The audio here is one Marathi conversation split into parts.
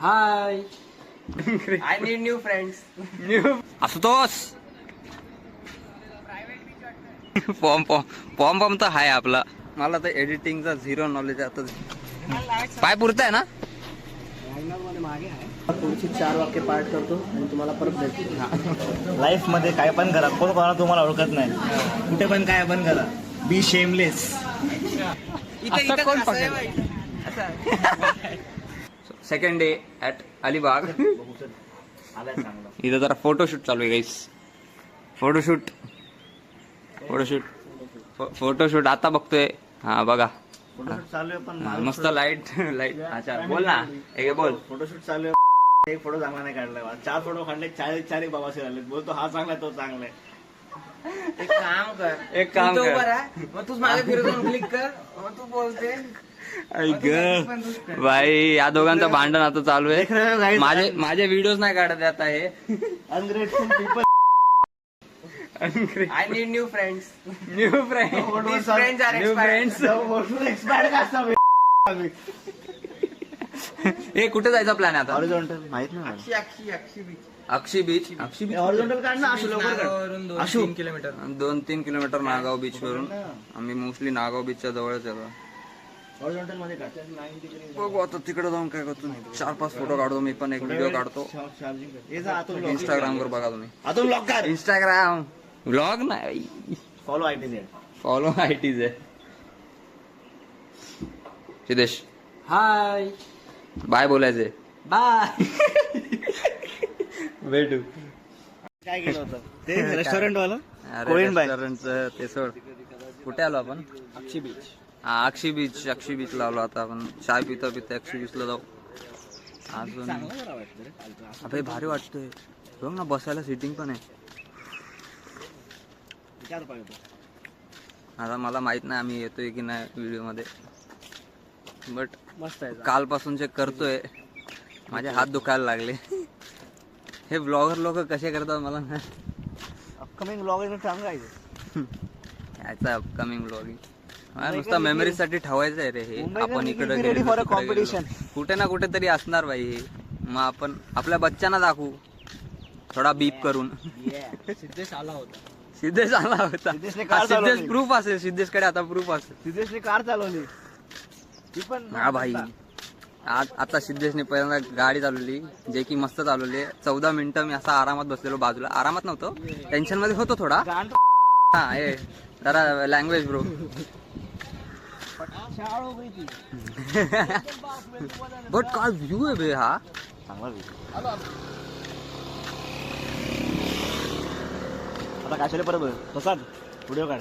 High I need new friends. Ashutosh पॉम तर आहे आपला. मला तर एडिटिंगचा झिरो नॉलेज आता. पाय पुरताय ना. पुढची 4 वाक्य पाठ करतो आणि तुम्हाला परत भेटतो. लाईफ मध्ये काय पण करा, कोण कोणाला तुम्हाला ओळखत नाही. कुठे पण काय पण करा. Be shameless. असं कोण पकडेल? Second day at Alibag. इथं जरा फोटोशूट चालू आहे गाईस. फोटोशूट आता बघतोय. हा बघा फोटोशूट चालू आहे पण मस्त लाईट. अच्छा बोल ना. एक बोल. फोटोशूट चालू आहे. एक फोटो चांगला नाही काढलाय. 4 फोटो काढले, 4 बाबासे झाले. बोलतो हा चांगला तो चांगला आहे. एक काम कर. एक काम तू कर. उभा राहा. मग तूच मागे फिरून क्लिक कर. मग तू बोलते. भाई या दोघांचं भांडण आता चालू देख रहे हो आहे. guys? माझे व्हिडिओज नाही काढत आहे आता हे. Ungrateful people. I need new friends. New friend. These friends are new expired. Friends. Expire का असावे. हे कुठे जायचा प्लॅन आहे आता. हॉरिझॉन्टल माहित नाही मला. Akshi beach. Akshi beach. Horizontal काढ ना. आशू लवकर काढ. नागाववरून Ashu. 2-3 kilometre. 2-3 kilometre Nagaon beach वरून. आम्ही मोस्टली नागाव बीचच्या जवळच येतो. हॉरिझॉन्टल मध्ये काढ. बघू आता तिकडे जाऊन काय करतो. 4-5 फोटो काढतो मी पण. एक व्हिडिओ काढतो. इंस्टाग्राम वर बघा तुम्ही. आतून लॉक कर. इंस्टाग्राम व्लॉग नाही. फॉलो आयटी फॉलो आयटीज आहे. सिद्धेश हाय बाय बोलायचे. बाय. भेटू. काय केलं होतं ते रेस्टॉरंट वाला. अरे कोळीण बाय. रेस्टॉरंटचं ते सोड. कुठे आलो आपण. अक्षी बीच. हा अक्षी बीच ला आलो आता आपण. चाय पिता अक्षी बीचला जाऊ. अजून अबे भारी वाटतोय. बघ ना बसायला सिटिंग पण आहे. आता मला माहित नाही आम्ही येतोय की नाही व्हिडिओ मध्ये. बट मस्त आहे. कालपासून जे करतोय माझे हात दुखायला लागले. हे ब्लॉगर लोक कसे करतात मला नाही. अपकमिंग ब्लॉगिंग सांगायचं. याचा अपकमिंग ब्लॉगिंग नुसता मेमरीज साठी ठेवायचं आहे रे हे. आपण इकडे ready for a competition. कुठे ना कुठे तरी असणार भाई हे. मग आपण आपल्या बच्चांना दाखवू थोडा बीप करून. सिद्धेश आला होता. सिद्धेश आला होता. सिद्धेशने कार सिद्धेश चालवली. प्रूफ असेल. सिद्धेशकडे आता प्रूफ असेल. सिद्धेशने कार चालवली. ती पण हा भाई. आता सिद्धेशने पहिल्यांदा गाडी चालवली जे की मस्त चालवली. 14 मिनिटं मी असा आरामात बसलेलो बाजूला. आरामात नव्हतो, टेन्शन मध्ये होतो थोडा. हा हे जरा लँग्वेज ब्रो. बट काय व्ह्यू आहे बे हा. चांगला व्हिडिओ. आता काय परत तसाच व्हिडिओ काढ.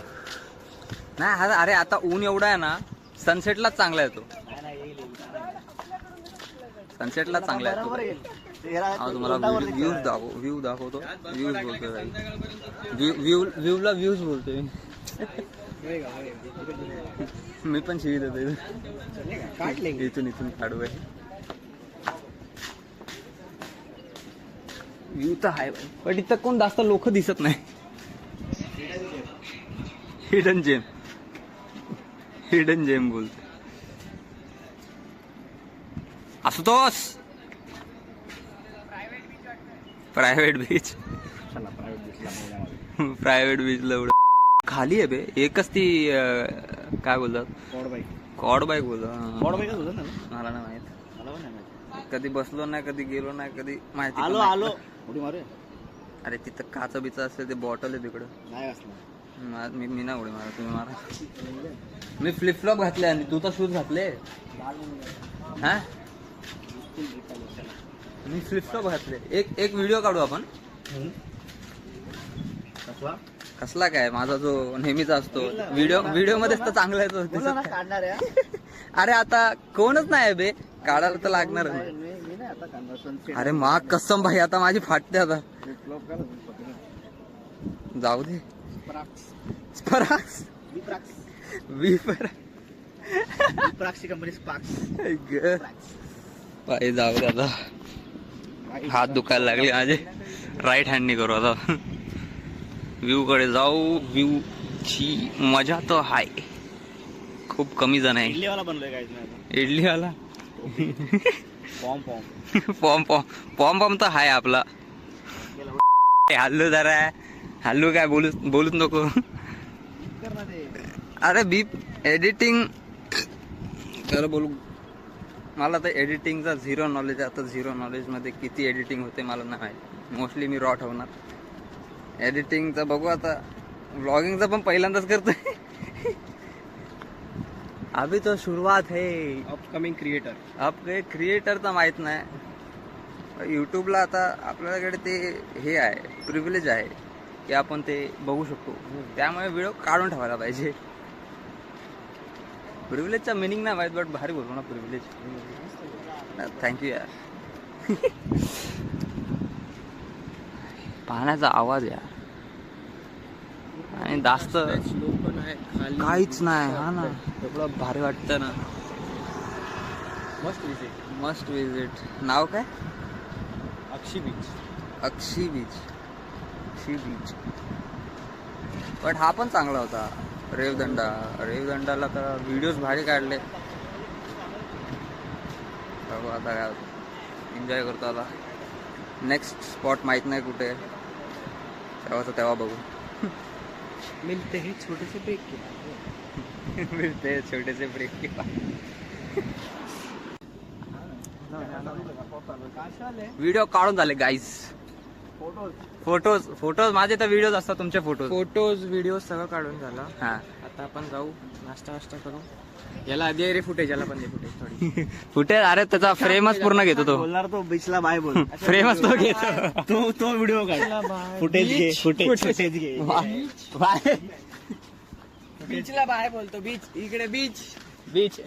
नाही हा. अरे आता ऊन एवढा आहे ना. सनसेटलाच चांगला येतो. सनसेटलाच चांगला येतो. हा तुम्हाला व्ह्यूज दाखवतो. व्ह्यूज बोलतोय. व्ह्यूला व्ह्यूज बोलतोय. मी पण शिवी देतो. इथून काढू आहे. व्ह्यू तर आहे पण इथं कोण जास्त लोक दिसत नाही. हिडन जेम बोलतो. आशुतोष प्रायव्हेट बीच एवढं खाली आहे बे. एकच ती काय बोलतात कॉड बाईक बोलतात. मला नाही माहित. कधी बसलो नाही, कधी गेलो नाही, कधी माहिती पण नाही. आलो उडी मारूया. अरे तिथं काच बिच असते ते बॉटल आहे तिकडं. नाही असणार. मी नाही उडी मारा. तुम्ही मारा. मी फ्लिपफ्लॉप घातले आणि तू तर शूज घातले. हा मी फ्लिपफ्लॉप घातले. एक व्हिडिओ काढू आपण. कसला काय माझा जो नेहमीचा असतो व्हिडिओ मध्येच तर चांगला येतो. काढणार आहे. अरे आता कोणच नाही बे. काढायला तर लागणार. अरे मा कसम भाई आता माझी फाटते आता. जाऊ दे. Company sparks. पाय जाऊ दे आता. हात दुखायला लागले माझे. राईट हँडनी करू आता. व्ह्यू कडे जाऊ. व्ह्यू ची मजा तर हाय. खूप कमी जण आहे. इडलीवाला बनलोय काय. इडलीवाला पॉम पॉम पॉम पॉम पॉम तर आहे आपला. हल्लू जरा हल्लू काय बोलूच नको. अरे बीप एडिटिंग खरं बोलू मला तर एडिटिंगचा झिरो नॉलेज आहे. आता झिरो नॉलेजमध्ये किती एडिटिंग होते मला नाही माहीत. मोस्टली मी रॉ ठेवणार. एडिटिंगचं बघू आता. व्लॉगिंगचं पण पहिल्यांदाच करतोय. अभी तो सुरुवात है. Upcoming creator. क्रिएटरचं माहीत नाही. यूट्यूबला आता आपल्याकडे ते हे आहे प्रिव्हिलेज आहे की आपण ते बघू शकतो. त्यामुळे व्हिडिओ काढून ठेवायला पाहिजे. प्रिव्हिलेजचा मिनिंग नाही माहीत बट भारी बोलतो ना प्रिव्हिलेज. थँक्यू यार. पाण्याचा आवाज यार आणि जास्त काहीच नाही. हा ना एवढं भारी वाटतं ना. Must visit. नाव काय? Akshi beach. Akshi beach. But हा पण चांगला होता. रेवदंडाला तर व्हिडिओज भारी काढले. बघू आता काय एन्जॉय करतो. आता नेक्स्ट स्पॉट माहित नाही कुठे. तेव्हा बघू. मिलते हैं छोटे से ब्रेक के बाद. व्हिडिओ काढून झाले गाईज. फोटोज माझे तर व्हिडिओज असतात. तुमचे फोटोज व्हिडिओ सगळं काढून झाला. हा आता आपण जाऊ नाश्ता करू. याला आधी रे फुटेज, याला पण दे फुटेज थोडी. फुटेज. अरे त्याचा फ्रेमच पूर्ण घेतो तो. बोलणार तो बीचला बाय बोल. फ्रेमच तो घेतो. तो व्हिडिओ काढ. फुटेज घे. बीचला बाय बोलतो. बीच इकडे बीच बीच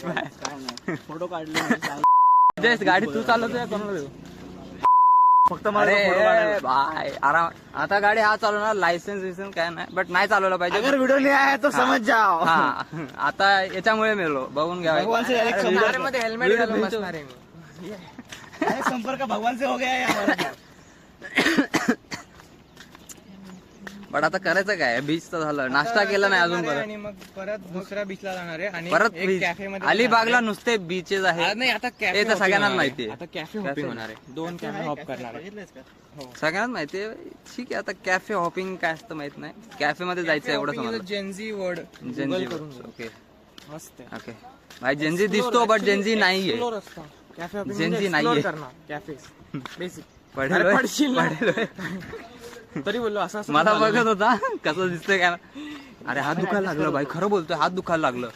बाय. फोटो काढले. जस्ट गाडी तू चालवतोय कोणाला देऊ? फक्त मला अरे फोटो काढायला. बाय आराम. आता गाडी हा चालवणार. लायसन्स काय नाही बट नाही चालवलं पाहिजे. अगर व्हिडिओ नाही आहे तो समज जाओ. हा आता याच्यामुळे मेलो. बघून घ्या. भगवान से डायरेक्ट संपर्क. मध्ये हेल्मेट घालून बसणार आहे मी. डायरेक्ट संपर्क भगवान से हो गया है हमारा. बट आता करायचं काय? बीच तर झालं. नाश्ता केला नाही अजून. आणि मग परत दुसऱ्या बीचला जाणार आहे. आणि परत एक कॅफे मध्ये अलिबागला नुसते बीचेस आहे. नाही आता हे तर सगळ्यांनाच माहिती आहे. आता कॅफे हॉपिंग होणार आहे. 2 कॅफे हॉप करणार आहे. सगळ्यांनाच माहिती आहे. ठीक आहे. आता कॅफे हॉपिंग काय असतं माहित नाही. कॅफे मध्ये जायचं एवढं समजलं. जेन्झी वर्ड जेन्झी करून ओके मस्त आहे. ओके. भाई जेन्झी दिसतो बट जेन्झी नाहीये. कॅफे हॉपिंग जेन्झी नाहीये. कॅफे बेसिक पडेल. तरी बोललो असं मला बघत होता कसं दिसतंय काय. अरे हात दुखायला लागलं भाई. खरं बोलतोय. हात दुखायला लागलं.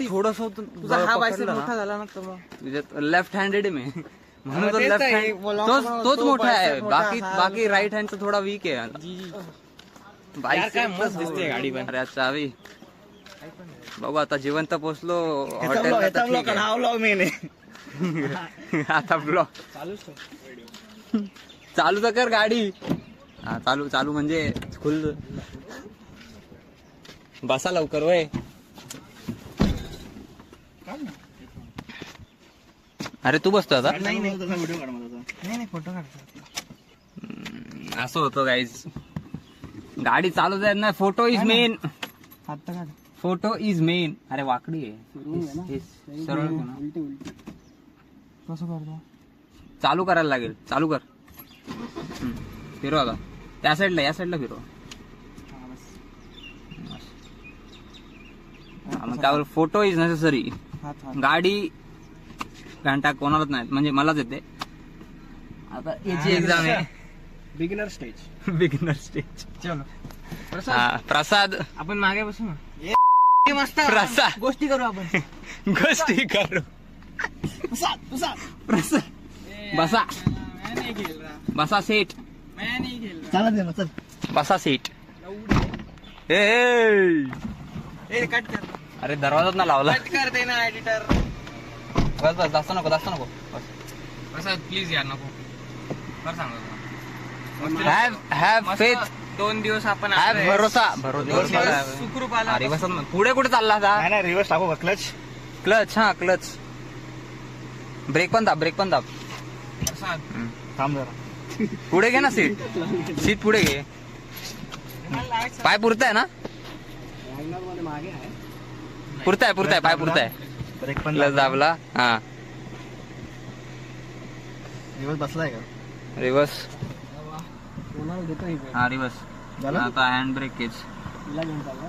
थोडस तुझा हा बायसेप मोठा झाला ना तर मग लेफ्ट हँडेड आहे मी म्हणून तो तेच लेफ्ट आहे. हँड तोच तो मोठा आहे. bicep मोठा, बाकी राईट हँडचा थोडा वीक आहे. यार काय मस्त दिसते गाडी पण. अरे चावी बघू. आता जिवंत पोहोचलो व्लॉग आता ब्लॉग चालू तर कर गाडी. हा चालू म्हणजे फुल. बसा लवकर वय. अरे तू बसतो आता. व्हिडिओ काढ मला. नाही फोटो काढतो. असं होतं गाईज. गाडी चालू जात नाही. Photo is main. आता काढ. Photo is main. अरे वाकडी आहे. सरळ कसं करतो? चालू करायला लागेल. चालू कर. फिरव आता. त्या साईडला या साईडला फिरव. मग त्यावर फोटो इज नेसेसरी. गाडी घंटा कोणालाच नाही म्हणजे मलाच येते. आता याची एक्झाम आहे. Beginner stage. चलो प्रसाद. आपण मागे बसू ना. मस्त प्रसाद. गोष्टी करू आपण. गोष्टी करू. प्रसाद बसा. बसा सीट. चल बसा सीट. ए कट कर. अरे दरवाजाच ना लावला. कट कर दे ना एडिटर. बस जास्त नको बस. प्रसाद प्लीज यार नको. बरं सांग. Have faith. 2 दिवस आपण हॅव भरोसा. सुखरूप आला. अरे बस पुढे कुठे चालला आता? नाही रिवर्स टाकू क्लच. क्लच. हा क्लच. ब्रेक पण दाब. प्रसाद थांब जरा. पुढे घे ना सीट पुढे घे. पाय पुरताय ना? पुरताय पाय पुरताय. ब्रेक पण क्लच दाबला. हा दिवस बसलाय का रिवर्स. देतोय हा रिवर्स झालं आता हँड ब्रेक केच. तिला घेऊन चालला.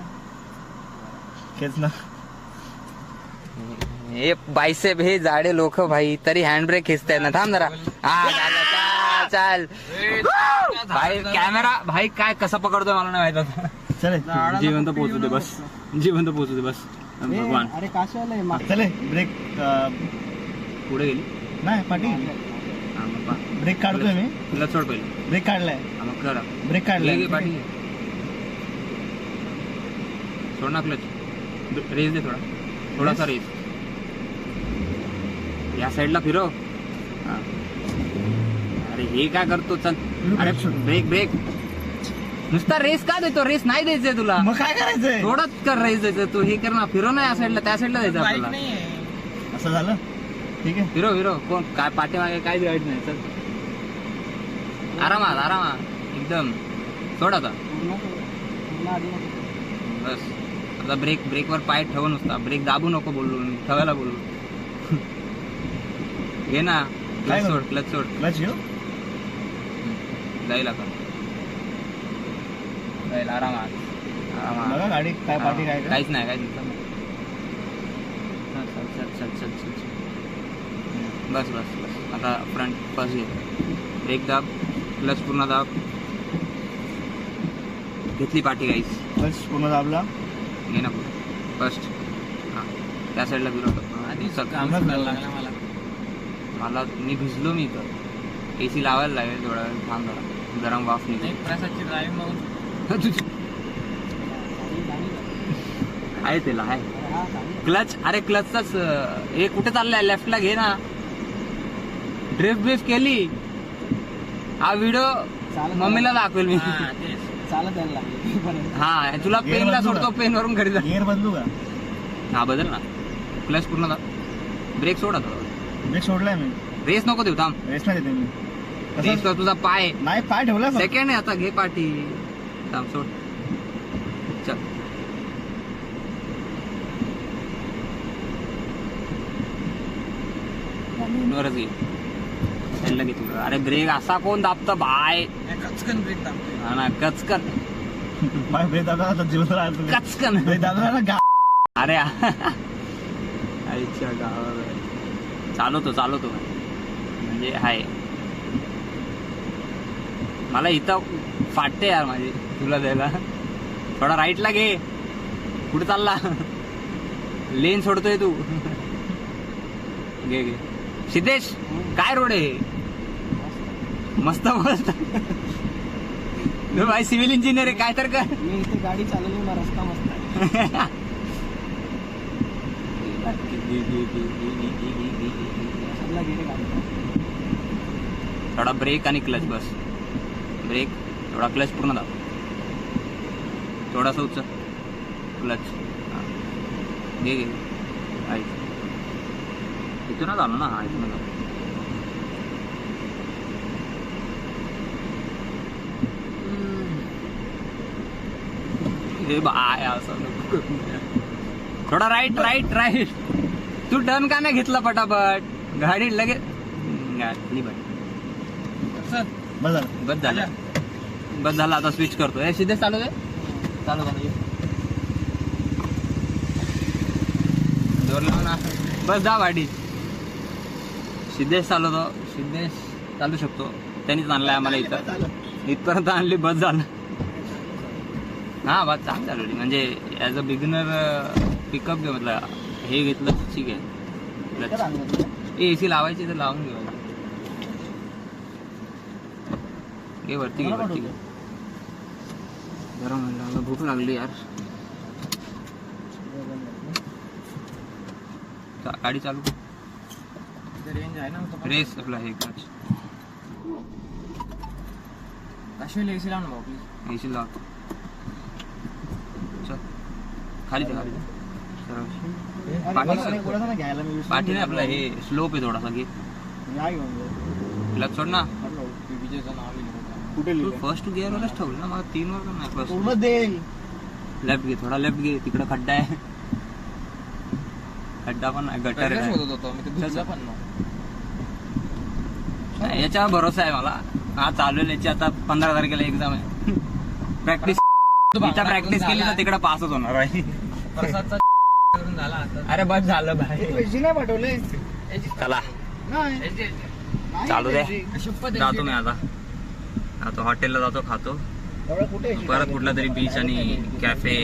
खेच ना. हे बायसेप हे जाडे लोक भाई तरी हँड ब्रेक खेचतायत ना. थांब जरा. हा झालं, चाल भाई. कॅमेरा भाई काय कसा पकडतोय मला नाही माहित आता. चले जिवंत पोहोचू दे बस. जिवंत पोहोचू दे बस. भगवान अरे काशाला चले ब्रेक पुढे गेली. नाही पाठी हा, मग पहा. ब्रेक काढतोय मी. तुला सोड पहिले. ब्रेक काढलाय. हा, मग करा. ब्रेक काढलाय. घे पाठी. सोड ना क्लच. रेस दे थोडा. थोडासा रेस. या साईडला फिरव. हा. अरे हे काय करतो. चल. अरे ब्रेक ब्रेक. नुसता रेस का देतो. रेस नाही द्यायचंय तुला. मग काय करायचंय. थोडंच कर रेस द्यायचं. तू हे कर ना. फिरव ना या साईडला त्या साईडला द्यायचं आपल्याला. असं झालं ठीक आहे. फिरव फिरव. कोण काय पाठीमागे काय गाईड नाही. चल आरामात आरामात एकदम. सोड आता. बस आता ब्रेक. ब्रेकवर पाय ठेवू नुसता. ब्रेक दाबू नको बोललो मी. ठेवायला बोललो. घे ना. काय क्लच करू? सोड. क्लच सोड. क्लच घेऊ. जाईल आता. जाईल आरामात. आरामात. बघा गाडी काय पाठी काय काहीच नाही काहीच नाही. चल चल चल चल चल चल. बस बस बस. आता फ्रंट फर्स्ट घे. ब्रेक दाब. क्लच पूर्ण दाब. घेतली पाठी गाईस. क्लच पूर्ण दाबला. घे ना पुढे फर्स्ट. हां त्या साईडला फिरवतो. आधी लागला मला. मला मी भिजलो मी तर. AC लावायला लागेल थोडा वेळ. थांब जरा. गरम वाफ निघेल. प्रसादची ड्राईव्ह बघून आहे त्याला आहे. क्लच. अरे क्लचचाच हे कुठे चाललाय. लेफ्टला घे ना. ड्रिफ्ट ब्रिफ्ट केली. हा व्हिडिओ मम्मीला दाखवेल मी. चालत यायला लागेल. हा तुला Gear पेनला बदलू सोडतो. का? पेनवरून घरी जा. गिअर बदलू का. हा बदल ना. क्लच पूर्ण दाब. ब्रेक सोडा. ब्रेक सोडलाय मी. रेस नको देऊ. थांब. रेस नाही देते मी. रेस कसं तुझा पाय. नाही पाय ठेवला फक्त. सेकंड आहे आता. घे पाठी. थांब सोड. चल. वरच घे. साईडला घे तुला. अरे ब्रेक असा कोण दाबतं बाय. कचकन ब्रेक दाबतोय. हा ना कचकन. पाय ब्रेक दाबला आता जीवन राहिलं तुम्ही. कचकन. ब्रेक दाबला ना गा. अरे आईच्या गावाला चालवतो म्हणजे हाय. मला इथं फाटते यार माझी तुला द्यायला. थोडा राईटला घे. कुठे चालला. लेन सोडतोय तू. घे घे. सिद्धेश काय रोड आहे. मस्त मस्त. भाई सिव्हिल इंजिनियर आहे काय तर कर. मी इथे गाडी चालवली ना. रस्ता मस्त आहे. प्रसादला गेले गाडी. थोडा ब्रेक आणि क्लच बस. ब्रेक थोडा क्लच पूर्ण दाब. थोडासा उचल क्लच. घे घे. इथूनच आलो ना. हा इथूनच आलो. हे बाय असं नको. थोडा राईट राईट राईट. तू टर्न का नाही घेतला पटापट. गाडी लगेच घातली बट. बस झालं. बस झालं. बस झालं. आता स्विच करतो. हे सिद्धेश चालू दे. चालू झालं. जोर लाव ना. बस जा गाडी. सिद्धेश चालवतो. सिद्धेश चालू शकतो. त्यांनीच आणलाय आम्हाला इथं. इथपर्यंत आणली. बस झालं. हा बस चांगली चालवली. म्हणजे ॲज अ बिगिनर पिकअप घे. म्हटलं हे घेतलं ठीक आहे. AC लावायची तर लावून घेऊ. घे वरती घे. वरती घे. गरम म्हणलं. भूक लागली यार. गाडी चालू. रेंज आहे ना. रेस आपला हे क्लच. काशीला एसी लाव ना भाऊ प्लीज. AC लाव. चल खाली ते खाली ते. घ्यायला मी पाठी नाही आपला हे स्लोप आहे थोडासा. घे क्लच सोड ना. विजयचं नाव लिहिलं. कुठे तू लिहिलं. फर्स्ट गिअरवरच ठेवलं ना. मला 3 वर पण नाही. फर्स्ट पूर्ण दे. लेफ्ट घे. थोडा लेफ्ट घे. तिकडं खड्डा आहे. खड्डा पण नाही, गटर आहे. शोधत होतो मी, ते धुतलं पण नाही, याच्यावर भरोसा आहे मला. हा चालू आहे याची, आता 15 तारखेला एक्झाम आहे. प्रॅक्टिस प्रॅक्टिस केली तर तिकडे पासच होणार आहे. प्रसादचा करून झाला आता. अरे बस झालं भाई. पैसे नाही पाठवले. चला चालू दे. जातो मी आता हॉटेलला जातो, खातो. कुठे परत कुठला तरी बीच आणि कॅफे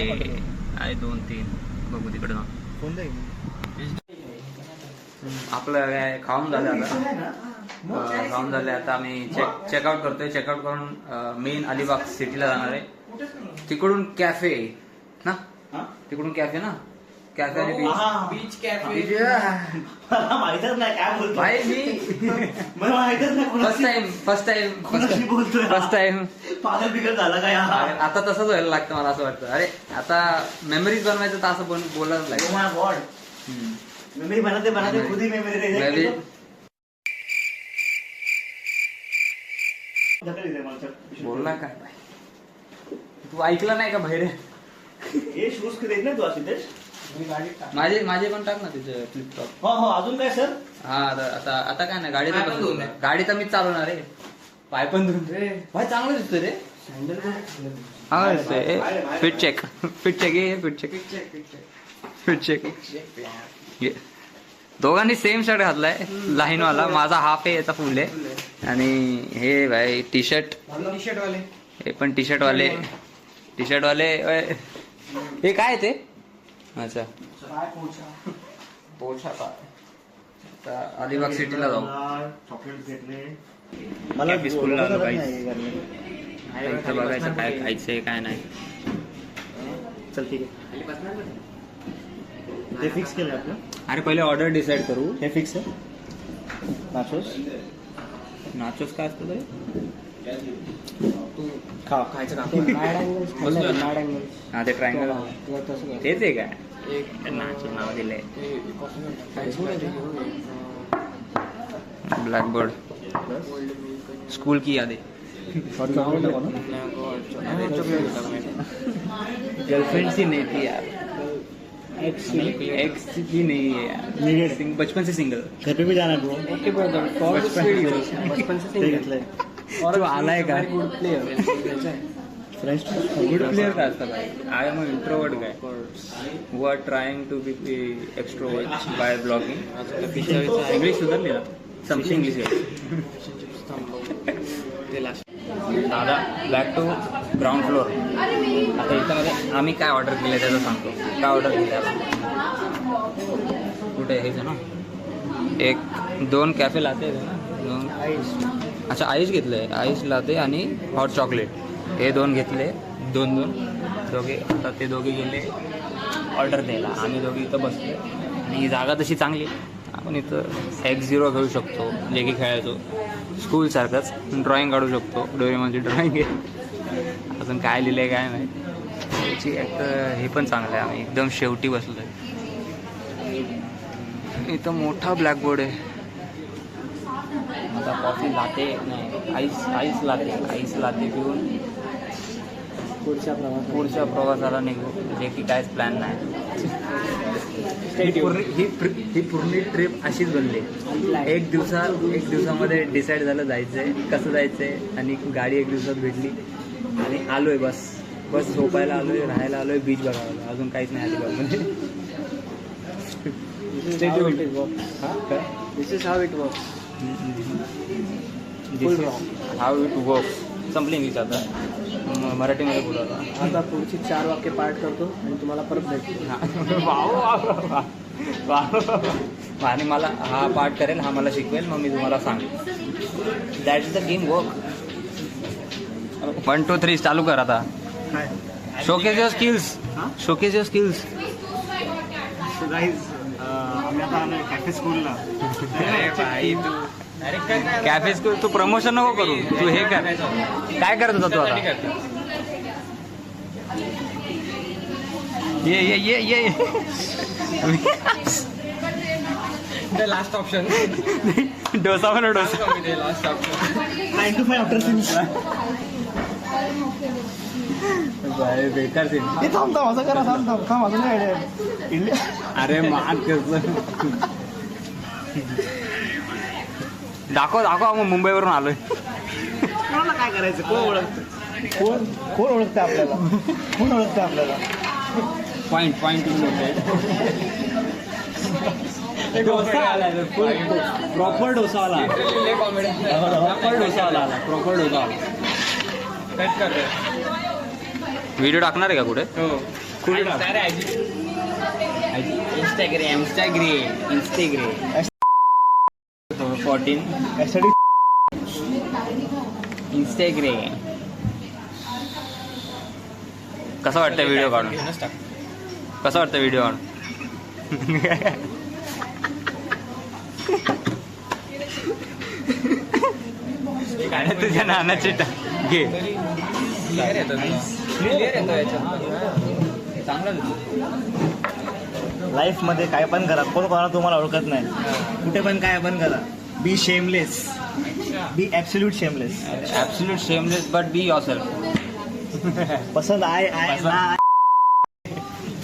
आहे 2-3 बघू तिकडे जाऊ. आपलं काय खाऊन झालं आता. खाऊन झाले आता आम्ही चेकआउट करतोय. चेकआउट करून मेन अलिबाग सिटीला जाणार आहे. तिकडून कॅफे ना, तिकडून कॅफे ना, कॅफे आणि बीच कॅफे. माहितच नाही काय बोलतो भाई मी मला माहितच नाही. फर्स्ट टाइम पागल बिगल झाला काय आता तसंच व्हायला लागतं मला असं वाटतं. अरे आता मेमरीज बनवायचं तर असं पण बोलायला लागेल. गॉड मेमरी बनाते खुद ही मेमरी बोलला काय तू ऐकलं नाही का बाहेर? हे शूज देत ना तू सिद्धेश. माझे पण टाक ना तिथे फ्लिपटॉप. हो अजून काय सर? हा आता काय नाही, गाडी तर बसून गाडी तर मीच चालवणार आहे. पाय पण धुवून भाई चांगलं दिसतोय रे. हा दिसतोय. फिट चेक दोघांनी सेम शर्ट घातलाय, लाईन वाला. माझा हाफ आहे, याचा फुल आहे. आणि हे भाई टी शर्ट वाले, हे पण टी शर्ट वाले. हे काय ते? अच्छा पोछा का. आता अलिबाग सिटीला जाऊ. चॉकलेट घेतले. मला बिस्कुटला आलो काही इथं बघायचं काय खायचंय काय नाही. चल ठीक आहे. ते फिक्स केलं आपलं. अरे पहिले ऑर्डर डिसाईड करू. हे फिक्स आहे. नाचोस काय असतं तरी? खायचं का? हा ते ट्रायंगल तेच आहे काय? नाचो नाव दिलंय. ब्लॅकबोर्ड स्कूल की यादें. गर्लफ्रेंड सी नहीं थी यार, एक्स भी नहीं है यार, बचपन से सिंगल. घर पे भी जाना है ब्रो. बचपन से घेतलंय. जो आलाय का फ्रेंड्स गुड प्लेयर का असतं भाई. I am introvert guy who are trying to be extrovert by blogging. English सुधारली ना, समथिंग इंग्लिश दादा. Back to ground floor. आता इथं मध्ये आम्ही काय ऑर्डर केलं त्याचं सांगतो. काय ऑर्डर केलं कुठे हेच ना, 1-2 कॅफे लाते ना, 2. अच्छा आईस घेतलंय, आईस लाते आणि हॉट चॉकलेट हे 2 घेतले. 2 दोघे. आता ते दोघे गेले ऑर्डर द्यायला. आम्ही दोघे इथं बसले आणि ही जागा तशी चांगली. आपण इथं X0 घेऊ शकतो, जे की खेळायचो स्कूलसारखंच. ड्रॉइंग काढू शकतो. डोरेमॉनची ड्रॉइंग आहे. अजून काय लिहिलं आहे काय माहीत. याची एक हे पण चांगलं आहे. आम्ही एकदम शेवटी बसलो आहे. इथं मोठा ब्लॅकबोर्ड आहे. आता कॉफी लाते नाही, आईस लाते पिऊन पुढच्या प्रवासाला निघू, जे की काहीच प्लॅन नाही. ही पूर्ण ट्रिप अशीच बनली. एक दिवसामध्ये डिसाईड झालं जायचंय, कसं जायचंय, आणि गाडी 1 दिवसात भेटली आणि आलोय. बस झोपायला आलोय, राहायला आलोय, बीच बघायला आलोय. अजून काहीच नाही अलिबागमध्ये. This is how it works. How it works. संपली इंग्लिश आता, मराठीमध्ये बोलवता. आता पुढची 4 वाक्य पाठ करतो आणि तुम्हाला परत भेटतो. आणि मला हा पाठ करेल, हा मला शिकवेल, मग मी तुम्हाला सांगेल. That is the game work. 1 2 3 चालू कर आता. Showcased your skills. आम्ही आता आलोय कॅफे स्कूलला. Cafe school. तू प्रमोशन नको करू, तू हे कर. काय करत होता तू आता? ये लास्ट ऑप्शन. डोसा म्हणा, dosa. Last option 9 to 5 after finish. बेकार सीन. थांब असं करा. थांब अजून काय आयडिया. अरे मान कसं दाखव मग मुंबईवरून आलोय. कोणाला काय करायचं, कोण ओळखतं, कोण ओळखतं आपल्याला, कोण ओळखतं आपल्याला. पॉइंट डोसा आला प्रॉपर डोसा आला प्रॉपर डोसा आला. व्हिडिओ टाकणार आहे का कुठे? कुठे इंस्टाग्राम 14 इंस्टाग्राम. कसं वाटतं व्हिडिओ काढून? कसं वाटतं व्हिडिओ काढून? तुझ्या नानाची घे. लाईफ मध्ये काय पण करा, कोण कोणाला तुम्हाला ओळखत नाही. कुठे पण काय पण करा. Be shameless, be absolute shameless. Absolute shameless but be yourself. पसंद आए ना.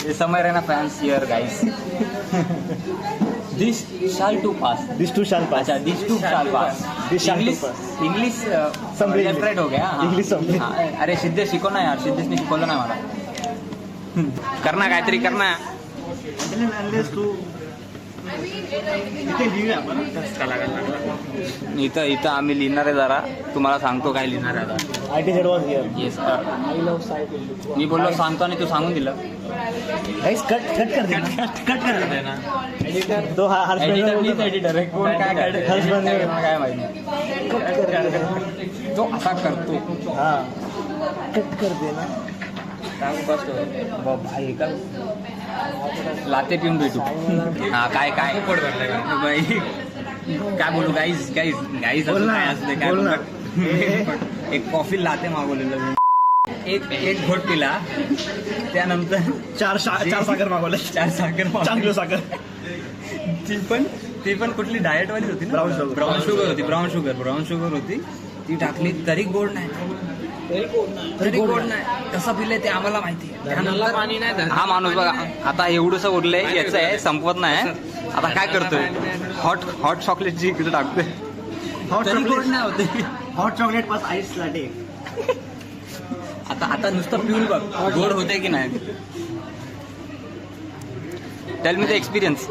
ये समय रहना fans here guys. This shall to pass. This too shall pass. अच्छा this too shall pass. This shall to English pass. English संपली. left right हो गया. हाँ. English संपली. हाँ, अरे सिद्धेश शिकव ना यार, सिद्धेशने शिकवलं नाही मला. करना काहीतरी करना. अनलेस तू इथे लिहूया आपण. इथं आम्ही लिहिणार आहे जरा. तुम्हाला सांगतो काय लिहिणार आहे आता. IT set was here. Yes मी बोललो सांगतो आणि तू सांगून दिलं. गाइस कट कर देना, कट कर देना. तो हर्ष एडिटर आहे. कोण काय हर्ष बंद काय माहिती. तो असा करतो. हा कट कर देना. भाई का लाते पिऊन भेटू. हा काय बाई काय बोलू गाईज बोल ना, असले काय बोल ना. बोलू? एक कॉफी लाते मागवलेलं. एक घोट पिला, त्यानंतर चार साखर मागवले. 4 साखर 4 किलो साखर. ती पण कुठली डाएट वाली होती ना. Brown sugar. ब्राऊन शुगर होती. ती टाकली तरी गोड नाही. कसं पिलंय ते आम्हाला माहिती आहे. पाणी नाही धरलं. हा माणूस बघा आता एवढंच उरलंय, याचं आहे संपत नाही. आता काय करतोय, हॉट चॉकलेटची इकडे टाकतोय. हॉट तरी गोड चॉकलेट नाही होते. Hot chocolate pass ice latte. आता नुसतं पिऊन बघ गोड होते की नाही. Tell me the experience.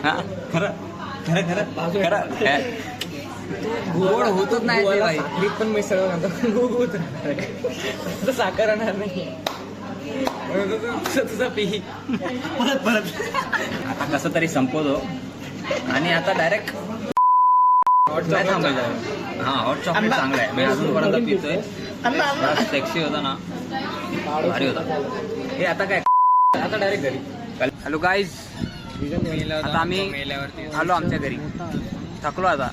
हा खरं गोड होतच नाही ते बाई. मी पण मिसळ साखर आणणार नाही. तुझा पी परत आता कसं तरी संपवतो आणि आता डायरेक्ट काय थांबायचं. हा हॉट चॉकलेट चांगलं आहे. मी अजूनपर्यंत पितोय. सेक्सी होता ना, भारी होता. हे आता काय, आता डायरेक्ट घरी. हॅलो गाईज, आता आम्ही आलो आमच्या घरी. थकलो आता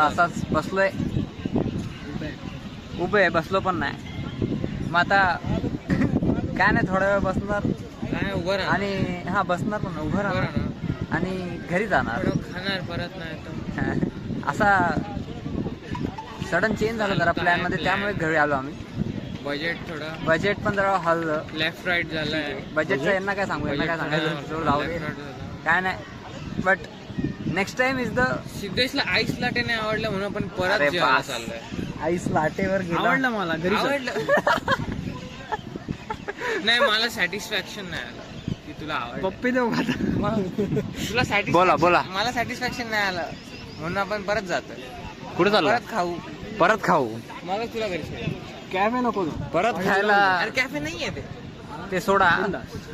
असाच बसलोय. उभे आहे, बसलो पण नाही. मग आता काय नाही, थोडा वेळ बसणार आणि बसणार पण उभं राहणार आणि घरी जाणार. खाणार परत नाही. असा सडन चेंज झालं जरा प्लॅन मध्ये, त्यामुळे घरी आलो आम्ही. बजेट पण जरा हल्लं. लेफ्ट राईट झालाय बजेटचं यांना काय सांगू, यांना काय सांगायचं, जाऊ दे काय नाही. But next time is the. सिद्धेशला आईस लाटे नाही आवडलं म्हणून पण परत जेवायला चाललंय. आईस लाटेवर आवडलं मला घरी आवडलं. नाही मला सॅटिस्फॅक्शन नाही आलं की तुला आवडलं. पप्पी देऊ का तुला बोला. मला सॅटिस्फॅक्शन नाही आलं म्हणून आपण परत जातोय. कुठे चाललो? परत खाऊ. मला तुला घरी कॅफे नको परत खायला. अरे कॅफे नाहीये ते सोडा.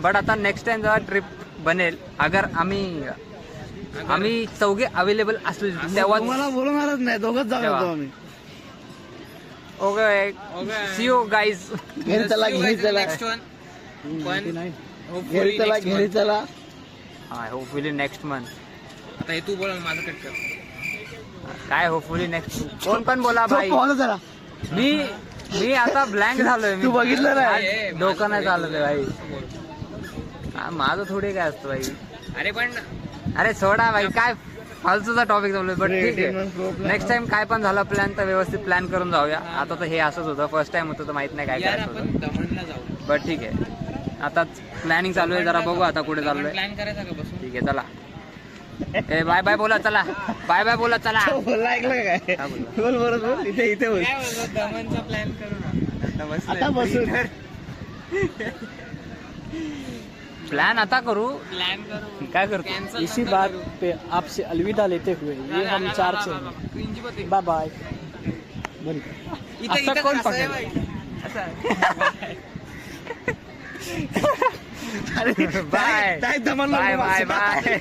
बट आता नेक्स्ट टाइम जेव्हा ट्रिप बनेल, अगर आम्ही चौघे अवेलेबल असले तेव्हा मला बोलणारच नाही, दोघच जाऊ तेव्हा. आम्ही. Okay see you guys. घरी चला नेक्स्ट वन पण घरी चला. Hopefully next month. आता हे तू बोल माझं कट कर. काय होपफुली नेक्स्ट कोण पण बोला भाई. जरा मी आता ब्लँक झालोय. तू बघितलं नाही? आज डोकं नाही चालत आहे भाई. माझं थोडी काय असतं भाई. अरे सोडा भाई, काय फालतूचा टॉपिक चालू. बट ठीक आहे, नेक्स्ट टाइम काय पण झालं प्लॅन तर व्यवस्थित प्लॅन करून जाऊया. आता तर हे असंच होतं, फर्स्ट टाइम होतं तर माहित नाही काय काय होतं. दमणला जाऊ. बट ठीक आहे. आता प्लॅनिंग चालू आहे, जरा बघू आता कुठे चाललोय. प्लॅन करायचा का बसून? ठीक आहे चला. ए बाय बाय बोला, चला बाय बाय बोला, चला. बोलला ऐकलं काय काय बोलला? बोल बरोबर बोल, इथे बोल. काय बोलतो, दमनचा प्लॅन करू ना. आता बसून प्लॅन आता करू. प्लॅन करू. काय करतो? Cancel इसी नका बात करू. पे आपसे अलविदा लेते हुए ये हम चार से क्रिंजी होते. Bye bye. बंद कर. इथं- असं इथं कोण असं आहे पकडेल? बाई. असं आहे. बाय काय दमन बाय बाय बाय.